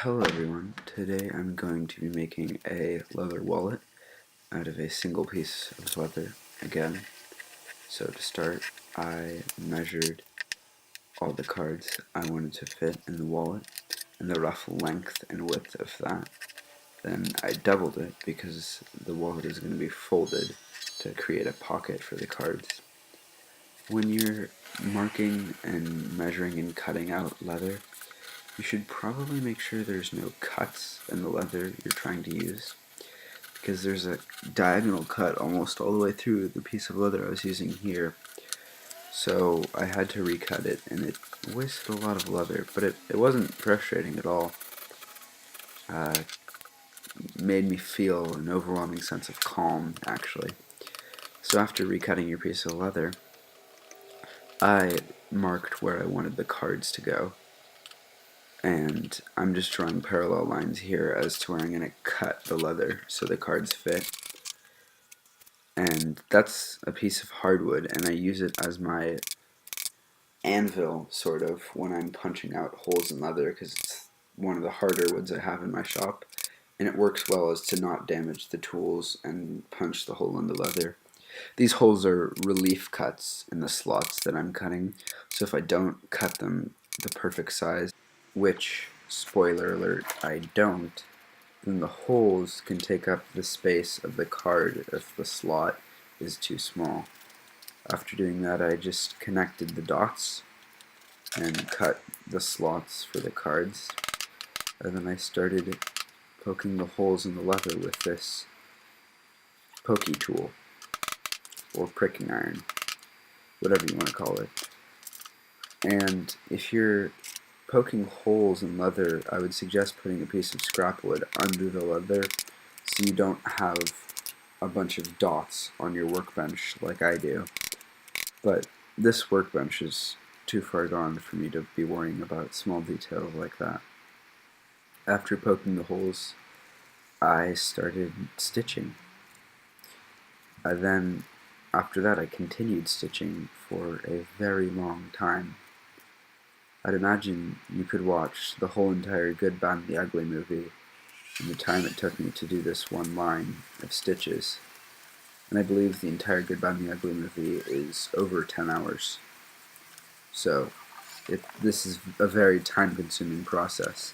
Hello everyone, today I'm going to be making a leather wallet out of a single piece of leather again. So to start, I measured all the cards I wanted to fit in the wallet and the rough length and width of that. Then I doubled it because the wallet is going to be folded to create a pocket for the cards. When you're marking and measuring and cutting out leather, you should probably make sure there's no cuts in the leather you're trying to use, because there's a diagonal cut almost all the way through the piece of leather I was using here. So I had to recut it, and it wasted a lot of leather, but it wasn't frustrating at all. It made me feel an overwhelming sense of calm, actually. So after recutting your piece of leather, I marked where I wanted the cards to go. And I'm just drawing parallel lines here as to where I'm going to cut the leather so the cards fit. And that's a piece of hardwood, and I use it as my anvil, sort of, when I'm punching out holes in leather, because it's one of the harder woods I have in my shop, and it works well as to not damage the tools and punch the hole in the leather. These holes are relief cuts in the slots that I'm cutting, so if I don't cut them the perfect size, which, spoiler alert, I don't, then the holes can take up the space of the card if the slot is too small. After doing that, I just connected the dots and cut the slots for the cards, and then I started poking the holes in the leather with this pokey tool, or pricking iron, whatever you want to call it. And if you're poking holes in leather, I would suggest putting a piece of scrap wood under the leather so you don't have a bunch of dots on your workbench like I do. But this workbench is too far gone for me to be worrying about small details like that. After poking the holes, I started stitching. Then, after that, I continued stitching for a very long time. I'd imagine you could watch the whole entire Good, Bad, and the Ugly movie in the time it took me to do this one line of stitches. And I believe the entire Good, Bad, and the Ugly movie is over 10 hours. So, this is a very time-consuming process.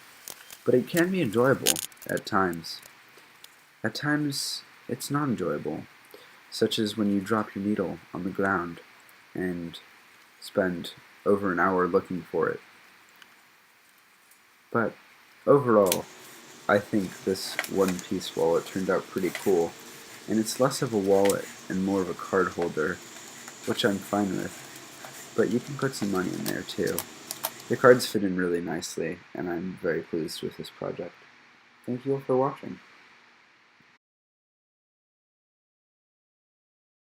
But it can be enjoyable at times. At times, it's not enjoyable, such as when you drop your needle on the ground and spend over an hour looking for it. But overall, I think this one-piece wallet turned out pretty cool, and it's less of a wallet and more of a card holder, which I'm fine with, but you can put some money in there too. The cards fit in really nicely, and I'm very pleased with this project. Thank you all for watching.